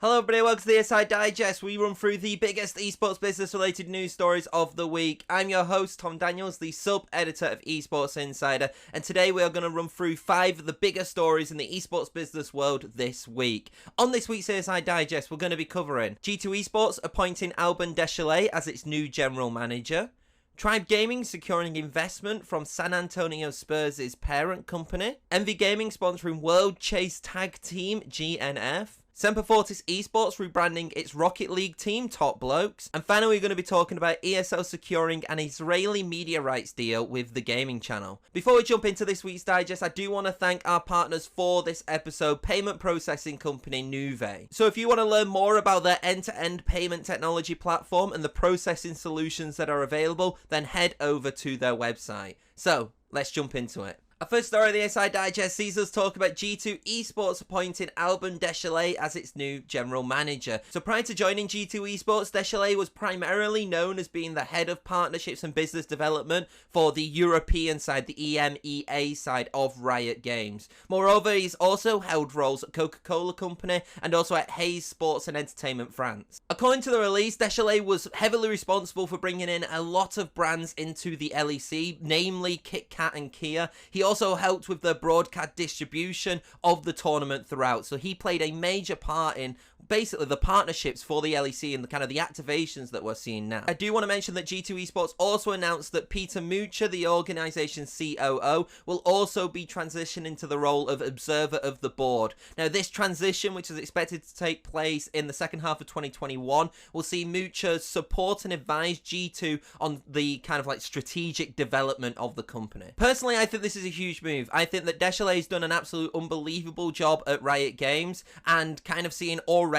Hello everybody, welcome to the ESI Digest. We run through the biggest esports business related news stories of the week. I'm your host, Tom Daniels, the sub-editor of Esports Insider, and today we are going to run through 5 of the biggest stories in the esports business world this week. On this week's ESI Digest, we're going to be covering G2 Esports appointing Dechelotte as its new general manager, Tribe Gaming securing investment from San Antonio Spurs' parent company, ESI Gaming sponsoring World Chase Tag Team GNF, Semper Fortis Esports rebranding its Rocket League team Top Blokes, and finally we're going to be talking about ESL securing an Israeli media rights deal with the gaming channel. Before we jump into this week's digest, I do want to thank our partners for this episode, payment processing company Nuve. So if you want to learn more about their end-to-end payment technology platform and the processing solutions that are available, then head over to their website. So let's jump into it. Our first story of the ESI Digest sees us talk about G2 Esports appointing Dechelotte as its new general manager. So prior to joining G2 Esports, Dechelotte was primarily known as being the head of partnerships and business development for the European side, the EMEA side of Riot Games. Moreover, he's also held roles at Coca-Cola Company and also at Hayes Sports and Entertainment France. According to the release, Dechelotte was heavily responsible for bringing in a lot of brands into the LEC, namely Kit Kat and Kia. He also helped with the broadcast distribution of the tournament throughout, so he played a major part in basically the partnerships for the LEC and the kind of the activations that we're seeing now. I do want to mention that G2 Esports also announced that Peter Mucha, the organization's COO, will also be transitioning to the role of observer of the board. Now this transition, which is expected to take place in the second half of 2021, will see Mucha support and advise G2 on the kind of like strategic development of the company. Personally, I think this is a huge move. I think that Dechelotte has done an absolute unbelievable job at Riot Games, and kind of seeing already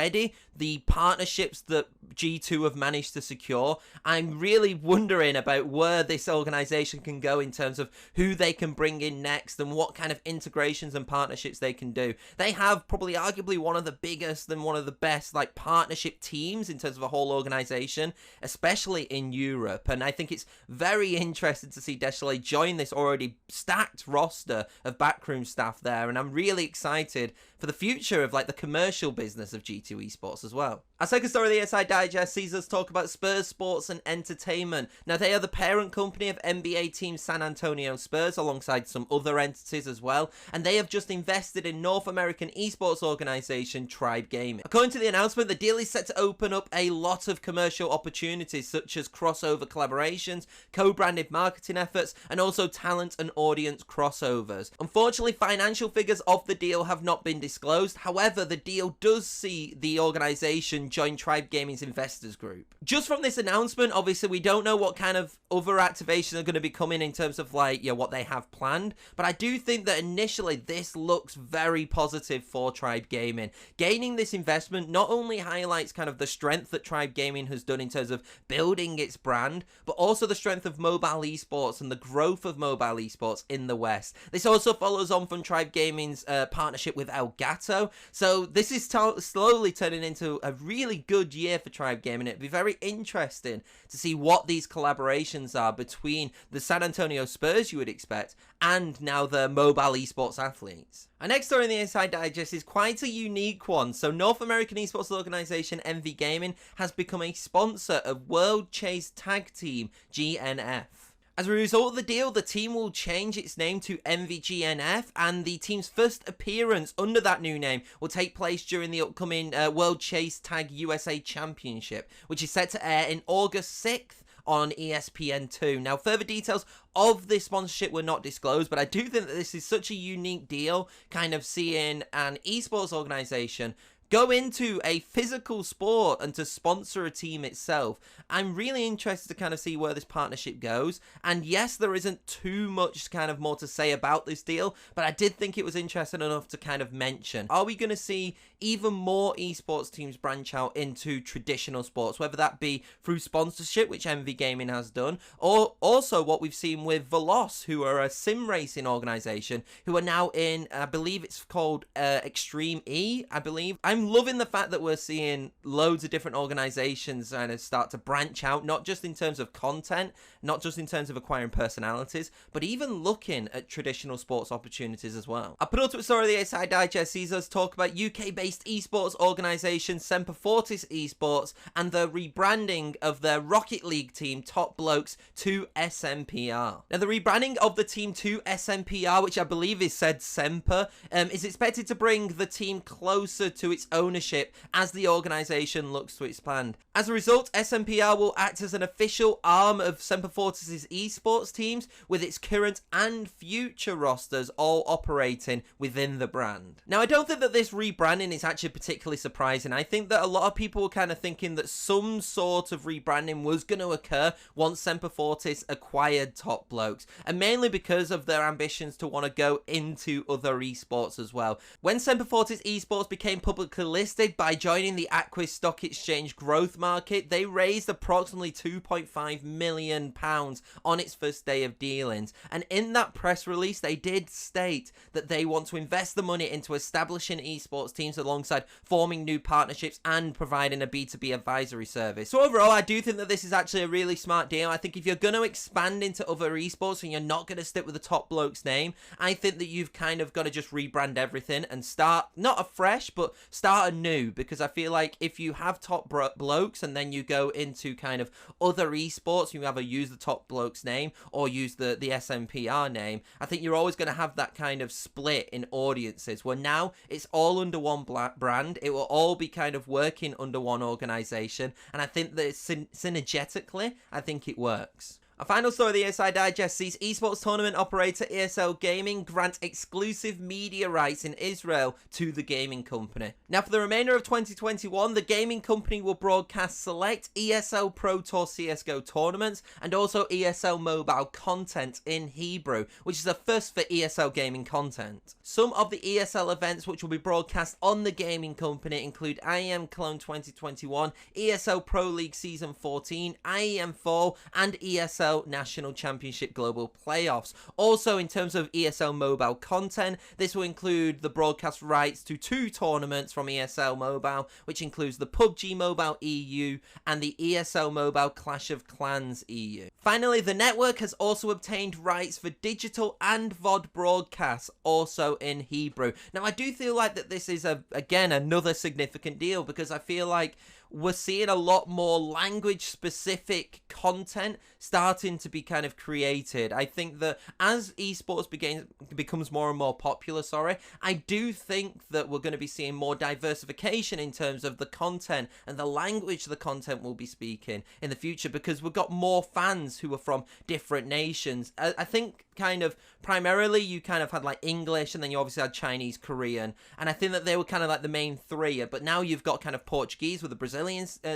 the partnerships that G2 have managed to secure. I'm really wondering about where this organization can go in terms of who they can bring in next and what kind of integrations and partnerships they can do. They have probably arguably one of the biggest and one of the best like partnership teams in terms of a whole organization, especially in Europe, and I think it's very interesting to see Dechelotte join this already stacked roster of backroom staff there, and I'm really excited for the future of like the commercial business of G2 Esports as well. Our second story of the ESI Digest sees us talk about Spurs Sports and Entertainment. Now they are the parent company of NBA team San Antonio Spurs alongside some other entities as well, and they have just invested in North American esports organization Tribe Gaming. According to the announcement, the deal is set to open up a lot of commercial opportunities such as crossover collaborations, co-branded marketing efforts, and also talent and audience crossovers. Unfortunately, financial figures of the deal have not been disclosed. However, the deal does see the organization join Tribe Gaming's investors group. Just from this announcement, obviously we don't know what kind of other activations are going to be coming in terms of like, what they have planned, but I do think that initially this looks very positive for Tribe Gaming. Gaining this investment not only highlights kind of the strength that Tribe Gaming has done in terms of building its brand, but also the strength of mobile esports and the growth of mobile esports in the West. This also follows on from Tribe Gaming's partnership with Elgato, so this is slowly turning into a really good year for Tribe Gaming. It'd be very interesting to see what these collaborations are between the San Antonio Spurs, you would expect, and now the mobile esports athletes. Our next story in the ESI Digest is quite a unique one. So North American esports organization ESI Gaming has become a sponsor of World Chase Tag Team GNF. As a result of the deal, the team will change its name to MVGNF, and the team's first appearance under that new name will take place during the upcoming World Chase Tag USA Championship, which is set to air in August 6th on ESPN2. Now, further details of this sponsorship were not disclosed, but I do think that this is such a unique deal, kind of seeing an esports organization go into a physical sport and to sponsor a team itself. I'm really interested to kind of see where this partnership goes. And yes, there isn't too much kind of more to say about this deal, but I did think it was interesting enough to kind of mention. Are we going to see even more esports teams branch out into traditional sports, whether that be through sponsorship, which ESI Gaming has done, or also what we've seen with Veloz, who are a sim racing organization, who are now in, I believe it's called Extreme E, I believe. I'm loving the fact that we're seeing loads of different organizations kind of start to branch out, not just in terms of content, not just in terms of acquiring personalities, but even looking at traditional sports opportunities as well. Our penultimate story of the ESI Digest sees us talk about UK-based based esports organisation Semper Fortis Esports and the rebranding of their Rocket League team Top Blokes to SMPR. Now, the rebranding of the team to SMPR, which I believe is said Semper, is expected to bring the team closer to its ownership as the organisation looks to expand. As a result, SMPR will act as an official arm of Semper Fortis' esports teams, with its current and future rosters all operating within the brand. Now, I don't think that this rebranding is actually particularly surprising. I think that a lot of people were kind of thinking that some sort of rebranding was going to occur once Semper Fortis acquired Top Blokes, and mainly because of their ambitions to want to go into other esports as well. When Semper Fortis Esports became publicly listed by joining the Aquis Stock Exchange growth market, they raised approximately £2.5 million on its first day of dealings, and in that press release they did state that they want to invest the money into establishing esports teams alongside forming new partnerships and providing a B2B advisory service. So overall, I do think that this is actually a really smart deal. I think if you're going to expand into other esports and you're not going to stick with the Top Blokes name, I think that you've kind of got to just rebrand everything and start not afresh but start anew, because I feel like if you have Top Blokes and then you go into kind of other esports, you either use the Top Blokes name or use the SMPR name, I think you're always going to have that kind of split in audiences, where now it's all under one brand. It will all be kind of working under one organisation, and I think that synergetically, I think it works. A final story of the ESI Digest sees esports tournament operator ESL Gaming grant exclusive media rights in Israel to the gaming company. Now, for the remainder of 2021, the gaming company will broadcast select ESL Pro Tour CSGO tournaments and also ESL mobile content in Hebrew, which is a first for ESL Gaming content. Some of the ESL events which will be broadcast on the gaming company include IEM Cologne 2021, ESL Pro League Season 14, IEM Fall, and ESL National Championship Global Playoffs. Also, in terms of ESL mobile content, this will include the broadcast rights to 2 tournaments from ESL Mobile, which includes the PUBG Mobile EU and the ESL Mobile Clash of Clans EU. Finally, the network has also obtained rights for digital and VOD broadcasts, also in Hebrew. Now, I do feel like that this is, again, another significant deal, because I feel like we're seeing a lot more language-specific content starting to be kind of created. I think that as esports becomes more and more popular, I do think that we're going to be seeing more diversification in terms of the content and the language the content will be speaking in the future, because we've got more fans who are from different nations. I think kind of primarily you kind of had like English, and then you obviously had Chinese, Korean, and I think that they were kind of like the main 3, but now you've got kind of Portuguese with the Brazilian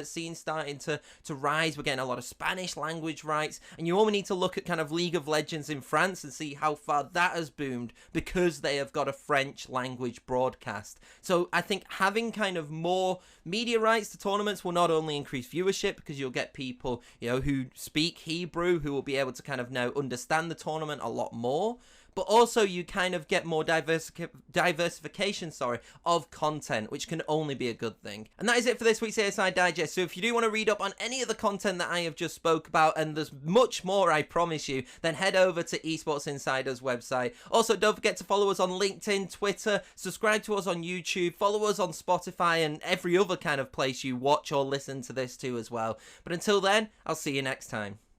scene starting to rise. We're getting a lot of Spanish language rights, and you only need to look at kind of League of Legends in France and see how far that has boomed because they have got a French language broadcast. So I think having kind of more media rights to tournaments will not only increase viewership, because you'll get people, you know, who speak Hebrew who will be able to kind of now understand the tournament a lot more, but also you kind of get more diversification of content, which can only be a good thing. And that is it for this week's ESI Digest. So if you do want to read up on any of the content that I have just spoke about, and there's much more, I promise you, then head over to Esports Insider's website. Also, don't forget to follow us on LinkedIn, Twitter, subscribe to us on YouTube, follow us on Spotify, and every other kind of place you watch or listen to this to as well. But until then, I'll see you next time.